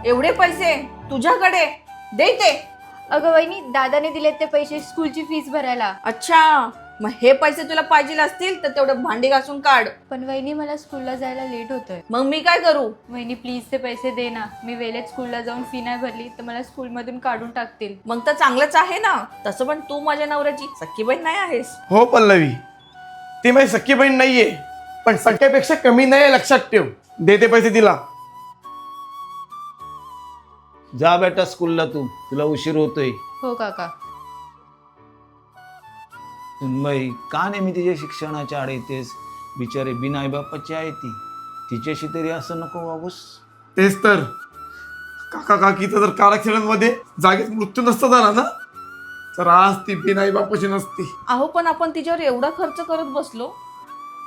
एवढे पैसे तुझ्याकडे? दे ते. अगं वहिनी, दादाने दिलेत ते पैसे स्कूलची फीस भरायला. अच्छा, मग हे पैसे तुला पाहिजे असतील तर तेवढं भांडी घासून काढ. पण वहिनी, मला स्कूलला जायला लेट होतोय. मग मी काय करू? वहिनी प्लीज ते पैसे दे ना. मी वेळेत स्कूलला जाऊन फी नाही भरली तर मला स्कूलमधून काढून टाकतील. मग तर चांगलंच आहे ना. तसं पण तू माझ्या नवऱ्याची सख्खी बहीण नाही आहेस. हो पल्लवी, ती माझी सख्खी बहीण नाहीये, पण सख्यापेक्षा कमी नाही, लक्षात ठेव. देते पैसे तिला. जा बेटा स्कूलला, तुला उशीर होतोय. हो काका. सुनबाई, का नेहमी तिच्या शिक्षणाच्या आड येतेस? बिचारे बिना आईबापाची आहे ती, तिच्याशी तरी असं नको वागूस. तेच तर, काका काकीचा जर कार ॲक्सिडेंटमध्ये जागेत मृत्यू नसता झाला ना, तर आज ती बिनाई बापाची नसती. अहो पण आपण तिच्यावर एवढा खर्च करत बसलो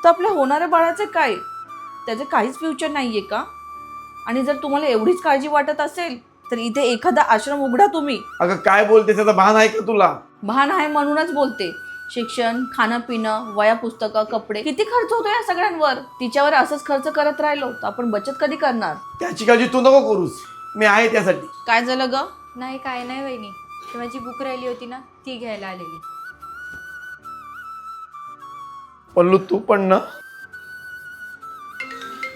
तर आपल्या होणाऱ्या बाळाचे काय? त्याचे काहीच फ्युचर नाहीये का? आणि जर तुम्हाला एवढीच काळजी वाटत असेल तर इथे एखादा आश्रम उघडा तुम्ही. अगं काय बोलते, त्याचा भान आहे का तुला? भान आहे म्हणूनच बोलते. शिक्षण, खाणं पिणं, वया, पुस्तकं, कपडे, किती खर्च होतो या सगळ्यांवर. तिच्यावर असंच खर्च करत राहिलो तर आपण बचत कधी करणार? त्याची काळजी तू नको करूस, मी आहे त्यासाठी. काय झालं ग? नाही काय नाही वहिनी, ती माझी बुक राहिली होती ना, ती घ्यायला आलेली. पल्लू तू पण ना.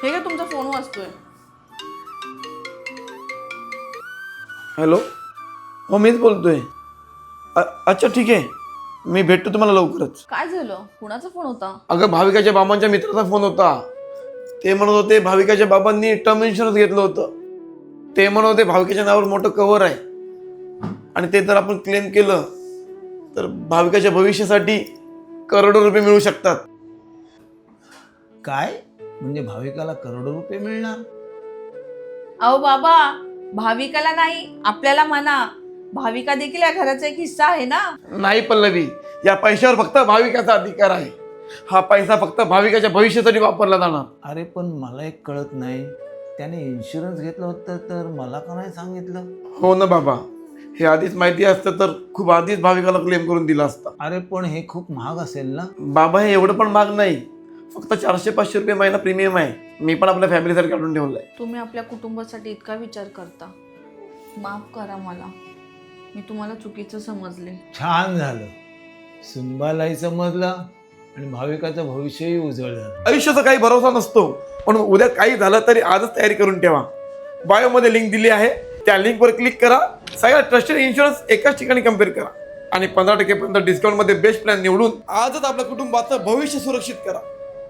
हे काय तुमचा फोन वाजतोय? हॅलो, हो मीच बोलतोय. अच्छा ठीक आहे, मी भेटतो तुम्हाला लवकरच. काय झालं? कुणाचा फोन होता? अगं भाविकाच्या बाबांच्या मित्राचा फोन होता. ते म्हणत होते भाविकाच्या बाबांनी टर्म इन्शुरन्स घेतलं होतं. ते म्हणत होते भाविकाच्या नावावर मोठं कव्हर आहे आणि ते जर आपण क्लेम केलं तर भाविकाच्या भविष्यासाठी करोडो रुपये मिळू शकतात. काय म्हणजे भाविकाला करोडो रुपये मिळणार? अहो बाबा, भाविकाला नाही, आपल्याला म्हणा. भाविका देखील या घराचा एक हिस्सा आहे ना. नाही पल्लवी, या पैशावर फक्त भाविकाचा अधिकार आहे. हा पैसा फक्त भाविकाच्या भविष्यासाठी वापरला जाणार. अरे पण मला एक कळत नाही, त्याने इन्शुरन्स घेतलं होतं तर मला का नाही सांगितलं? हो ना बाबा, हे आधीच माहिती असतं तर खूप आधीच भाविकाला क्लेम करून दिला असता. अरे पण हे खूप महाग असेल ना? बाबा हे एवढं पण महाग नाही, फक्त 400-500 रुपये महिना प्रीमियम आहे. मी पण आपल्या फॅमिलीसाठी काढून ठेवलंय. तुम्ही आपल्या कुटुंबासाठी इतका विचार करता. माफ करा मला, मी तुम्हाला चुकीचं समजले. छान झालं, सुनबालाही समजलं आणि भाविकाचं भविष्यही उजळ झालं. आयुष्याचा काही भरोसा नसतो, म्हणून उद्या काही झालं तरी आजच तयारी करून ठेवा. बायोमध्ये लिंक दिली आहे, त्या लिंकवर क्लिक करा. सगळ्या ट्रस्टेड इन्शुरन्स एकाच ठिकाणी कम्पेअर करा आणि 15% डिस्काउंटमध्ये बेस्ट प्लॅन निवडून आजच आपल्या कुटुंबाचं भविष्य सुरक्षित करा.